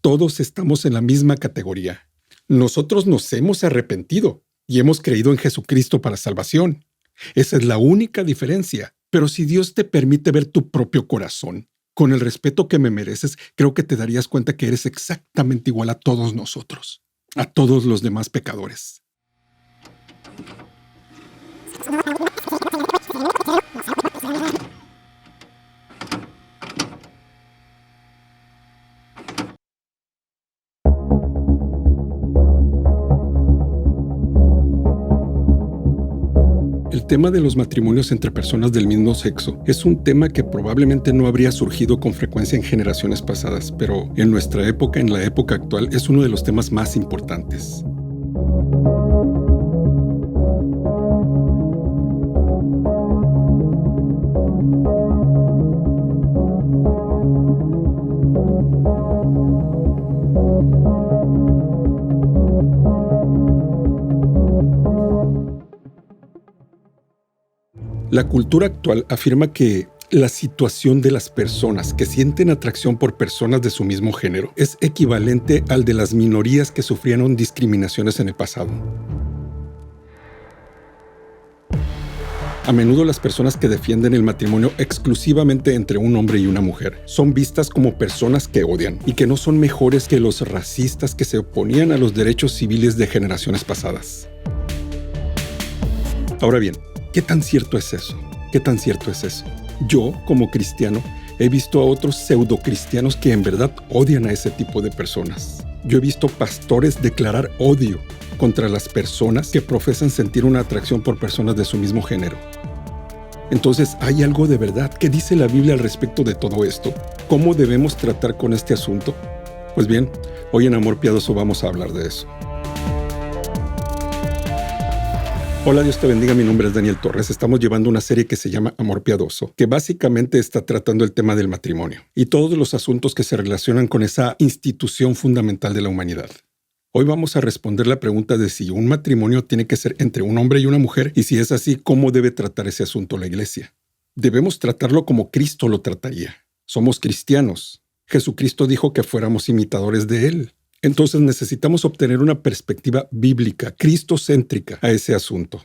Todos estamos en la misma categoría. Nosotros nos hemos arrepentido y hemos creído en Jesucristo para salvación. Esa es la única diferencia. Pero si Dios te permite ver tu propio corazón, con el respeto que me mereces, creo que te darías cuenta que eres exactamente igual a todos nosotros, a todos los demás pecadores. El tema de los matrimonios entre personas del mismo sexo es un tema que probablemente no habría surgido con frecuencia en generaciones pasadas, pero en nuestra época, en la época actual, es uno de los temas más importantes. La cultura actual afirma que la situación de las personas que sienten atracción por personas de su mismo género es equivalente al de las minorías que sufrieron discriminaciones en el pasado. A menudo las personas que defienden el matrimonio exclusivamente entre un hombre y una mujer son vistas como personas que odian y que no son mejores que los racistas que se oponían a los derechos civiles de generaciones pasadas. Ahora bien, ¿qué tan cierto es eso? ¿Qué tan cierto es eso? Yo, como cristiano, he visto a otros pseudocristianos que en verdad odian a ese tipo de personas. Yo he visto pastores declarar odio contra las personas que profesan sentir una atracción por personas de su mismo género. Entonces, ¿hay algo de verdad? ¿Qué dice la Biblia al respecto de todo esto? ¿Cómo debemos tratar con este asunto? Pues bien, hoy en Amor Piadoso vamos a hablar de eso. Hola, Dios te bendiga, mi nombre es Daniel Torres. Estamos llevando una serie que se llama Amor Piadoso, que básicamente está tratando el tema del matrimonio y todos los asuntos que se relacionan con esa institución fundamental de la humanidad. Hoy vamos a responder la pregunta de si un matrimonio tiene que ser entre un hombre y una mujer y si es así, ¿cómo debe tratar ese asunto la Iglesia? Debemos tratarlo como Cristo lo trataría. Somos cristianos. Jesucristo dijo que fuéramos imitadores de Él. Entonces necesitamos obtener una perspectiva bíblica, cristocéntrica a ese asunto.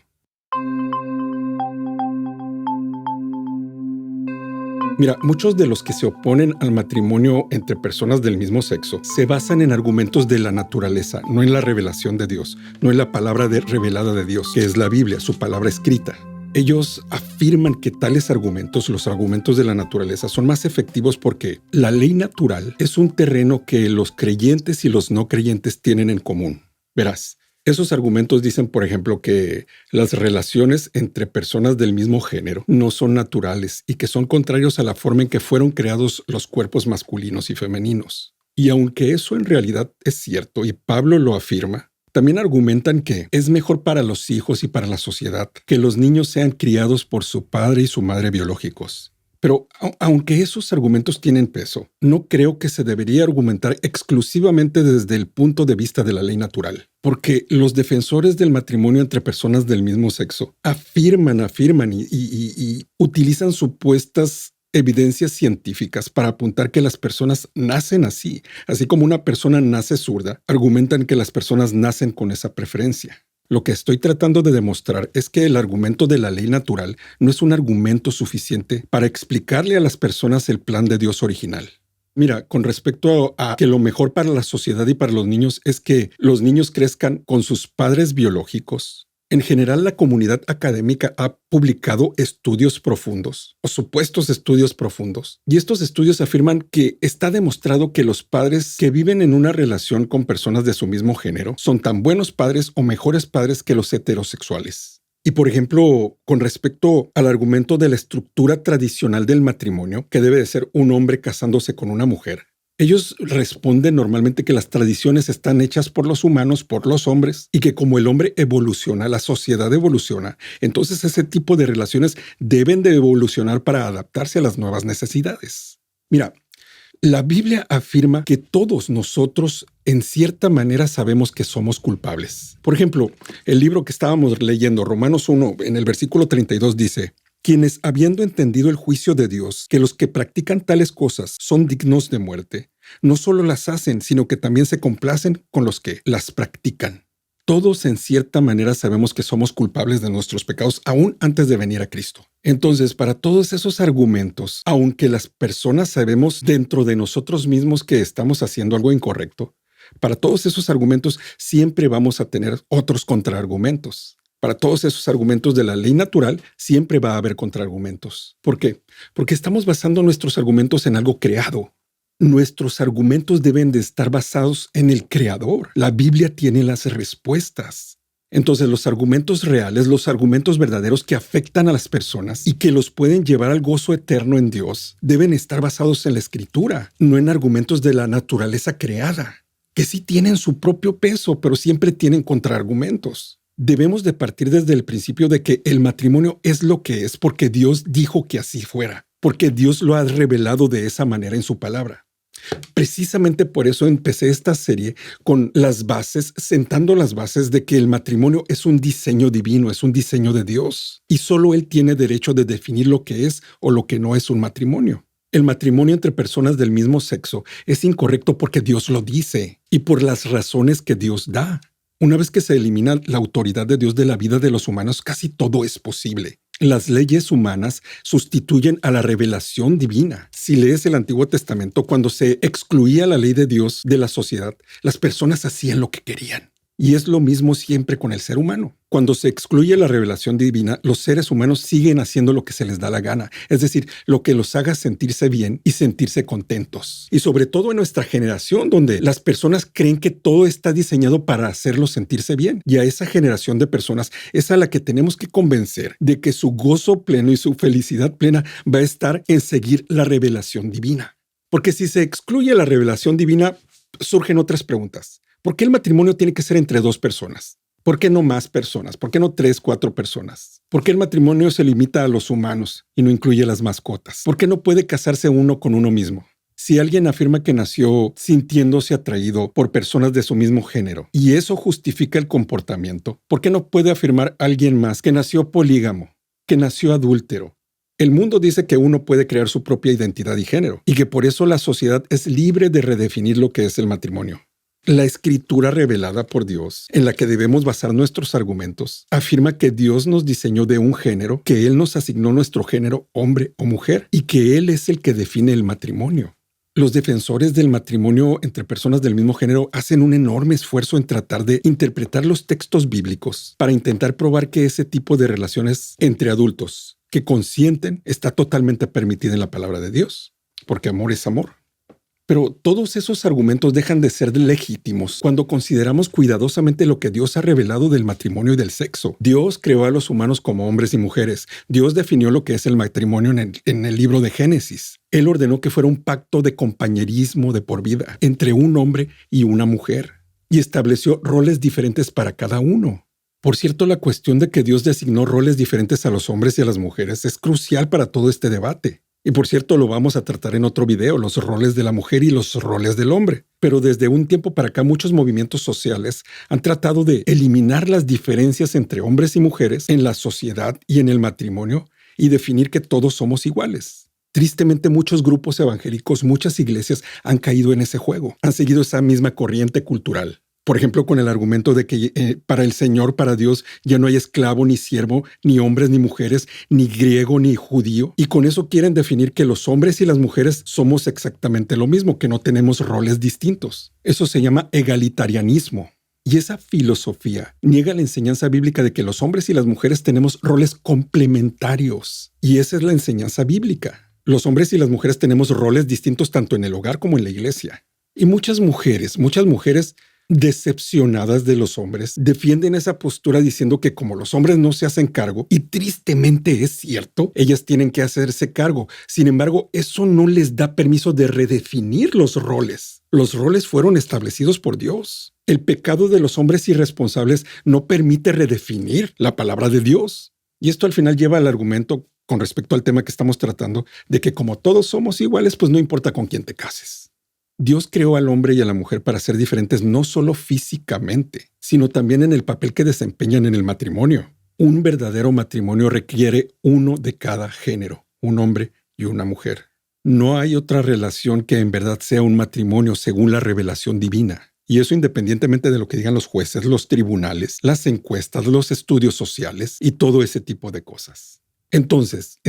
Mira, muchos de los que se oponen al matrimonio entre personas del mismo sexo se basan en argumentos de la naturaleza, no en la revelación de Dios, no en la palabra revelada de Dios, que es la Biblia, su palabra escrita. Ellos afirman que tales argumentos, los argumentos de la naturaleza, son más efectivos porque la ley natural es un terreno que los creyentes y los no creyentes tienen en común. Verás, esos argumentos dicen, por ejemplo, que las relaciones entre personas del mismo género no son naturales y que son contrarios a la forma en que fueron creados los cuerpos masculinos y femeninos. Y aunque eso en realidad es cierto, y Pablo lo afirma, también argumentan que es mejor para los hijos y para la sociedad que los niños sean criados por su padre y su madre biológicos. Pero aunque esos argumentos tienen peso, no creo que se debería argumentar exclusivamente desde el punto de vista de la ley natural, porque los defensores del matrimonio entre personas del mismo sexo afirman y utilizan supuestas evidencias científicas para apuntar que las personas nacen así como una persona nace zurda, argumentan que las personas nacen con esa preferencia. Lo que estoy tratando de demostrar es que el argumento de la ley natural no es un argumento suficiente para explicarle a las personas el plan de Dios original. Mira, con respecto a que lo mejor para la sociedad y para los niños es que los niños crezcan con sus padres biológicos. En general, la comunidad académica ha publicado estudios profundos, o supuestos estudios profundos, y estos estudios afirman que está demostrado que los padres que viven en una relación con personas de su mismo género son tan buenos padres o mejores padres que los heterosexuales. Y por ejemplo, con respecto al argumento de la estructura tradicional del matrimonio, que debe de ser un hombre casándose con una mujer, ellos responden normalmente que las tradiciones están hechas por los humanos, por los hombres, y que como el hombre evoluciona, la sociedad evoluciona, entonces ese tipo de relaciones deben de evolucionar para adaptarse a las nuevas necesidades. Mira, la Biblia afirma que todos nosotros en cierta manera sabemos que somos culpables. Por ejemplo, el libro que estábamos leyendo, Romanos 1, en el versículo 32 dice: quienes, habiendo entendido el juicio de Dios, que los que practican tales cosas son dignos de muerte, No solo las hacen, sino que también se complacen con los que las practican. Todos en cierta manera sabemos que somos culpables de nuestros pecados aún antes de venir a Cristo. Entonces, para todos esos argumentos, aunque las personas sabemos dentro de nosotros mismos que estamos haciendo algo incorrecto, para todos esos argumentos siempre vamos a tener otros contraargumentos. Para todos esos argumentos de la ley natural siempre va a haber contraargumentos. ¿Por qué? Porque estamos basando nuestros argumentos en algo creado. Nuestros argumentos deben de estar basados en el Creador. La Biblia tiene las respuestas. Entonces, los argumentos reales, los argumentos verdaderos que afectan a las personas y que los pueden llevar al gozo eterno en Dios, deben estar basados en la Escritura, no en argumentos de la naturaleza creada, que sí tienen su propio peso, pero siempre tienen contraargumentos. Debemos de partir desde el principio de que el matrimonio es lo que es porque Dios dijo que así fuera, porque Dios lo ha revelado de esa manera en su palabra. Precisamente por eso empecé esta serie con las bases, sentando las bases de que el matrimonio es un diseño divino, es un diseño de Dios, y solo Él tiene derecho de definir lo que es o lo que no es un matrimonio. El matrimonio entre personas del mismo sexo es incorrecto porque Dios lo dice y por las razones que Dios da. Una vez que se elimina la autoridad de Dios de la vida de los humanos, casi todo es posible. Las leyes humanas sustituyen a la revelación divina. Si lees el Antiguo Testamento, cuando se excluía la ley de Dios de la sociedad, las personas hacían lo que querían. Y es lo mismo siempre con el ser humano. Cuando se excluye la revelación divina, los seres humanos siguen haciendo lo que se les da la gana, es decir, lo que los haga sentirse bien y sentirse contentos. Y sobre todo en nuestra generación, donde las personas creen que todo está diseñado para hacerlos sentirse bien. Y a esa generación de personas es a la que tenemos que convencer de que su gozo pleno y su felicidad plena va a estar en seguir la revelación divina. Porque si se excluye la revelación divina, surgen otras preguntas. ¿Por qué el matrimonio tiene que ser entre dos personas? ¿Por qué no más personas? ¿Por qué no 3, 4 personas? ¿Por qué el matrimonio se limita a los humanos y no incluye a las mascotas? ¿Por qué no puede casarse uno con uno mismo? Si alguien afirma que nació sintiéndose atraído por personas de su mismo género y eso justifica el comportamiento, ¿por qué no puede afirmar alguien más que nació polígamo, que nació adúltero? El mundo dice que uno puede crear su propia identidad y género y que por eso la sociedad es libre de redefinir lo que es el matrimonio. La Escritura revelada por Dios, en la que debemos basar nuestros argumentos, afirma que Dios nos diseñó de un género, que Él nos asignó nuestro género, hombre o mujer, y que Él es el que define el matrimonio. Los defensores del matrimonio entre personas del mismo género hacen un enorme esfuerzo en tratar de interpretar los textos bíblicos para intentar probar que ese tipo de relaciones entre adultos que consienten está totalmente permitida en la palabra de Dios, porque amor es amor. Pero todos esos argumentos dejan de ser legítimos cuando consideramos cuidadosamente lo que Dios ha revelado del matrimonio y del sexo. Dios creó a los humanos como hombres y mujeres. Dios definió lo que es el matrimonio en el libro de Génesis. Él ordenó que fuera un pacto de compañerismo de por vida entre un hombre y una mujer y estableció roles diferentes para cada uno. Por cierto, la cuestión de que Dios designó roles diferentes a los hombres y a las mujeres es crucial para todo este debate. Y por cierto, lo vamos a tratar en otro video, los roles de la mujer y los roles del hombre. Pero desde un tiempo para acá, muchos movimientos sociales han tratado de eliminar las diferencias entre hombres y mujeres en la sociedad y en el matrimonio y definir que todos somos iguales. Tristemente, muchos grupos evangélicos, muchas iglesias han caído en ese juego, han seguido esa misma corriente cultural. Por ejemplo, con el argumento de que para el Señor, para Dios, ya no hay esclavo ni siervo, ni hombres ni mujeres, ni griego ni judío. Y con eso quieren definir que los hombres y las mujeres somos exactamente lo mismo, que no tenemos roles distintos. Eso se llama egalitarianismo. Y esa filosofía niega la enseñanza bíblica de que los hombres y las mujeres tenemos roles complementarios. Y esa es la enseñanza bíblica. Los hombres y las mujeres tenemos roles distintos tanto en el hogar como en la iglesia. Y muchas mujeres decepcionadas de los hombres, defienden esa postura diciendo que como los hombres no se hacen cargo, y tristemente es cierto, ellas tienen que hacerse cargo. Sin embargo, eso no les da permiso de redefinir los roles. Los roles fueron establecidos por Dios. El pecado de los hombres irresponsables no permite redefinir la palabra de Dios. Y esto al final lleva al argumento con respecto al tema que estamos tratando, de que como todos somos iguales, pues no importa con quién te cases. Dios creó al hombre y a la mujer para ser diferentes no solo físicamente, sino también en el papel que desempeñan en el matrimonio. Un verdadero matrimonio requiere uno de cada género, un hombre y una mujer. No hay otra relación que en verdad sea un matrimonio según la revelación divina. Y eso independientemente de lo que digan los jueces, los tribunales, las encuestas, los estudios sociales y todo ese tipo de cosas. Entonces,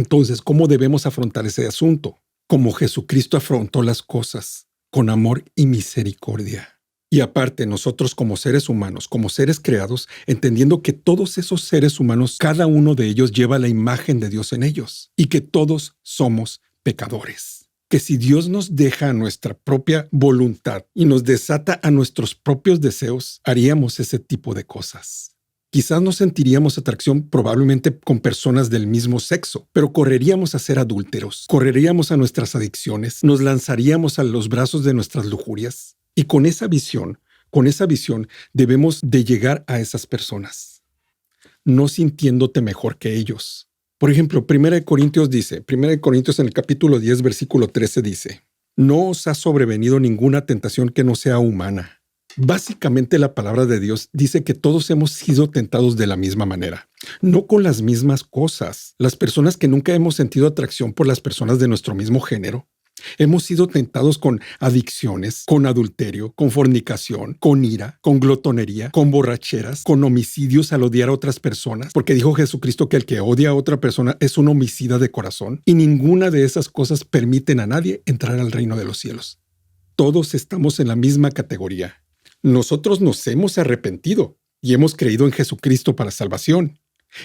¿cómo debemos afrontar ese asunto? Como Jesucristo afrontó las cosas, con amor y misericordia. Y aparte, nosotros como seres humanos, como seres creados, entendiendo que todos esos seres humanos, cada uno de ellos lleva la imagen de Dios en ellos y que todos somos pecadores. Que si Dios nos deja a nuestra propia voluntad y nos desata a nuestros propios deseos, haríamos ese tipo de cosas. Quizás no sentiríamos atracción probablemente con personas del mismo sexo, pero correríamos a ser adúlteros, correríamos a nuestras adicciones, nos lanzaríamos a los brazos de nuestras lujurias. Y con esa visión debemos de llegar a esas personas, no sintiéndote mejor que ellos. Por ejemplo, 1 Corintios en el capítulo 10, versículo 13 dice, no os ha sobrevenido ninguna tentación que no sea humana. Básicamente la palabra de Dios dice que todos hemos sido tentados de la misma manera, no con las mismas cosas. Las personas que nunca hemos sentido atracción por las personas de nuestro mismo género, hemos sido tentados con adicciones, con adulterio, con fornicación, con ira, con glotonería, con borracheras, con homicidios al odiar a otras personas, porque dijo Jesucristo que el que odia a otra persona es un homicida de corazón, y ninguna de esas cosas permiten a nadie entrar al reino de los cielos. Todos estamos en la misma categoría. Nosotros nos hemos arrepentido y hemos creído en Jesucristo para salvación.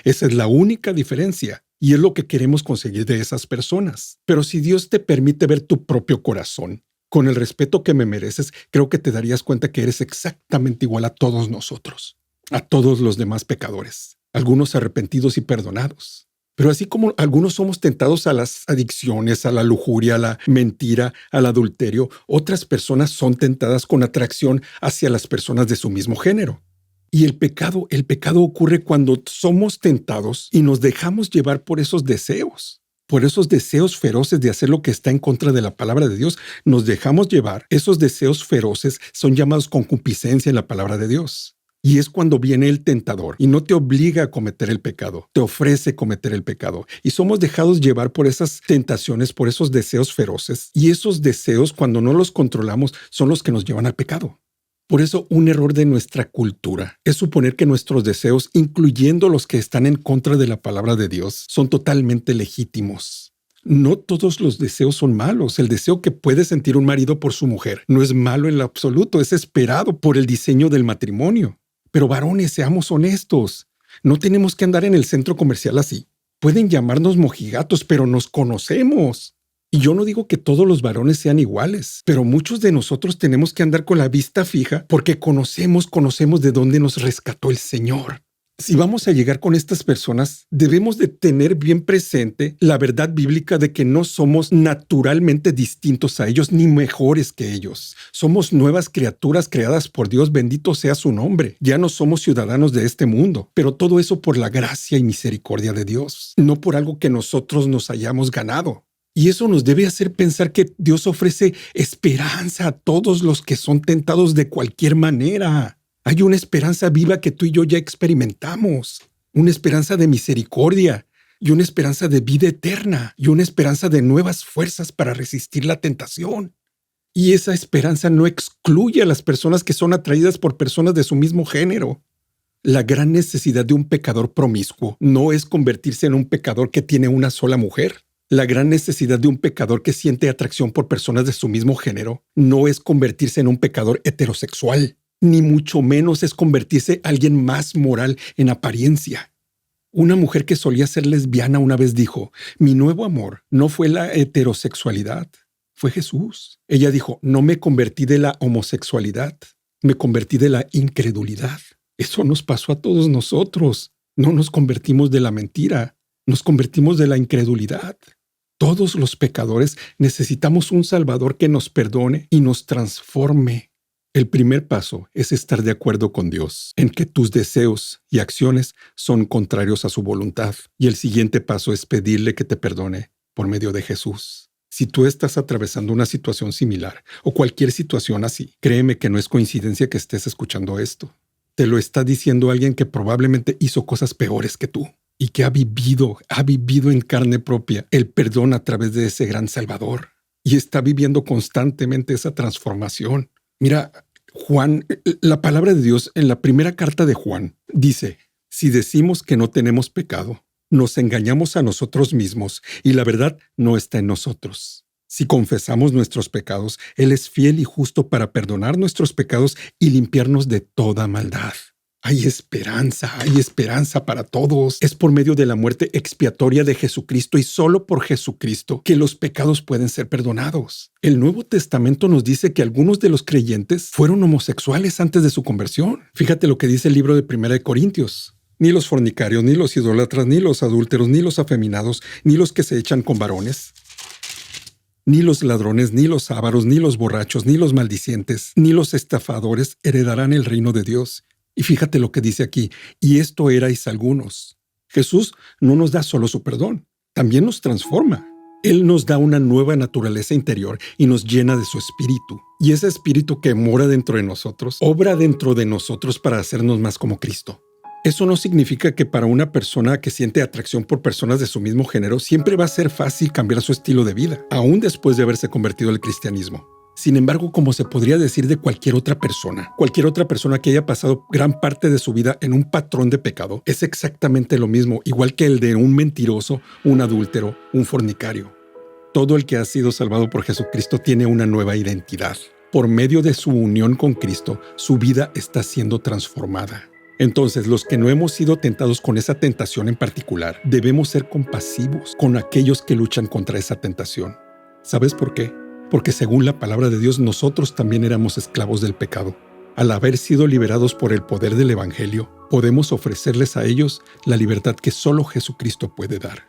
Esa es la única diferencia. Y es lo que queremos conseguir de esas personas. Pero si Dios te permite ver tu propio corazón, con el respeto que me mereces, creo que te darías cuenta que eres exactamente igual a todos nosotros, a todos los demás pecadores, algunos arrepentidos y perdonados. Pero así como algunos somos tentados a las adicciones, a la lujuria, a la mentira, al adulterio, otras personas son tentadas con atracción hacia las personas de su mismo género. Y el pecado ocurre cuando somos tentados y nos dejamos llevar por esos deseos feroces de hacer lo que está en contra de la palabra de Dios. Nos dejamos llevar. Esos deseos feroces son llamados concupiscencia en la palabra de Dios. Y es cuando viene el tentador y no te obliga a cometer el pecado, te ofrece cometer el pecado. Y somos dejados llevar por esas tentaciones, por esos deseos feroces. Y esos deseos, cuando no los controlamos, son los que nos llevan al pecado. Por eso, un error de nuestra cultura es suponer que nuestros deseos, incluyendo los que están en contra de la palabra de Dios, son totalmente legítimos. No todos los deseos son malos. El deseo que puede sentir un marido por su mujer no es malo en lo absoluto, es esperado por el diseño del matrimonio. Pero varones, seamos honestos. No tenemos que andar en el centro comercial así. Pueden llamarnos mojigatos, pero nos conocemos. Y yo no digo que todos los varones sean iguales, pero muchos de nosotros tenemos que andar con la vista fija porque conocemos de dónde nos rescató el Señor. Si vamos a llegar con estas personas, debemos de tener bien presente la verdad bíblica de que no somos naturalmente distintos a ellos ni mejores que ellos. Somos nuevas criaturas creadas por Dios, bendito sea su nombre. Ya no somos ciudadanos de este mundo, pero todo eso por la gracia y misericordia de Dios, no por algo que nosotros nos hayamos ganado. Y eso nos debe hacer pensar que Dios ofrece esperanza a todos los que son tentados de cualquier manera. Hay una esperanza viva que tú y yo ya experimentamos, una esperanza de misericordia y una esperanza de vida eterna y una esperanza de nuevas fuerzas para resistir la tentación. Y esa esperanza no excluye a las personas que son atraídas por personas de su mismo género. La gran necesidad de un pecador promiscuo no es convertirse en un pecador que tiene una sola mujer. La gran necesidad de un pecador que siente atracción por personas de su mismo género no es convertirse en un pecador heterosexual, ni mucho menos es convertirse en alguien más moral en apariencia. Una mujer que solía ser lesbiana una vez dijo, mi nuevo amor no fue la heterosexualidad, fue Jesús. Ella dijo, no me convertí de la homosexualidad, me convertí de la incredulidad. Eso nos pasó a todos nosotros. No nos convertimos de la mentira, nos convertimos de la incredulidad. Todos los pecadores necesitamos un Salvador que nos perdone y nos transforme. El primer paso es estar de acuerdo con Dios en que tus deseos y acciones son contrarios a su voluntad. Y el siguiente paso es pedirle que te perdone por medio de Jesús. Si tú estás atravesando una situación similar o cualquier situación así, créeme que no es coincidencia que estés escuchando esto. Te lo está diciendo alguien que probablemente hizo cosas peores que tú y que ha vivido en carne propia el perdón a través de ese gran Salvador. y está viviendo constantemente esa transformación. Mira, Juan, la palabra de Dios en la primera carta de Juan dice, si decimos que no tenemos pecado, nos engañamos a nosotros mismos y la verdad no está en nosotros. Si confesamos nuestros pecados, Él es fiel y justo para perdonar nuestros pecados y limpiarnos de toda maldad. Hay esperanza para todos. Es por medio de la muerte expiatoria de Jesucristo y solo por Jesucristo que los pecados pueden ser perdonados. El Nuevo Testamento nos dice que algunos de los creyentes fueron homosexuales antes de su conversión. Fíjate lo que dice el libro de 1 Corintios. Ni los fornicarios, ni los idólatras, ni los adúlteros, ni los afeminados, ni los que se echan con varones, ni los ladrones, ni los ávaros, ni los borrachos, ni los maldicientes, ni los estafadores heredarán el reino de Dios. Y fíjate lo que dice aquí, y esto erais algunos. Jesús no nos da solo su perdón, también nos transforma. Él nos da una nueva naturaleza interior y nos llena de su espíritu. Y ese espíritu que mora dentro de nosotros, obra dentro de nosotros para hacernos más como Cristo. Eso no significa que para una persona que siente atracción por personas de su mismo género siempre va a ser fácil cambiar su estilo de vida, aún después de haberse convertido al cristianismo. Sin embargo, como se podría decir de cualquier otra persona que haya pasado gran parte de su vida en un patrón de pecado, es exactamente lo mismo, igual que el de un mentiroso, un adúltero, un fornicario. Todo el que ha sido salvado por Jesucristo tiene una nueva identidad. Por medio de su unión con Cristo, su vida está siendo transformada. Entonces, los que no hemos sido tentados con esa tentación en particular, debemos ser compasivos con aquellos que luchan contra esa tentación. ¿Sabes por qué? Porque según la palabra de Dios, nosotros también éramos esclavos del pecado. Al haber sido liberados por el poder del Evangelio, podemos ofrecerles a ellos la libertad que solo Jesucristo puede dar.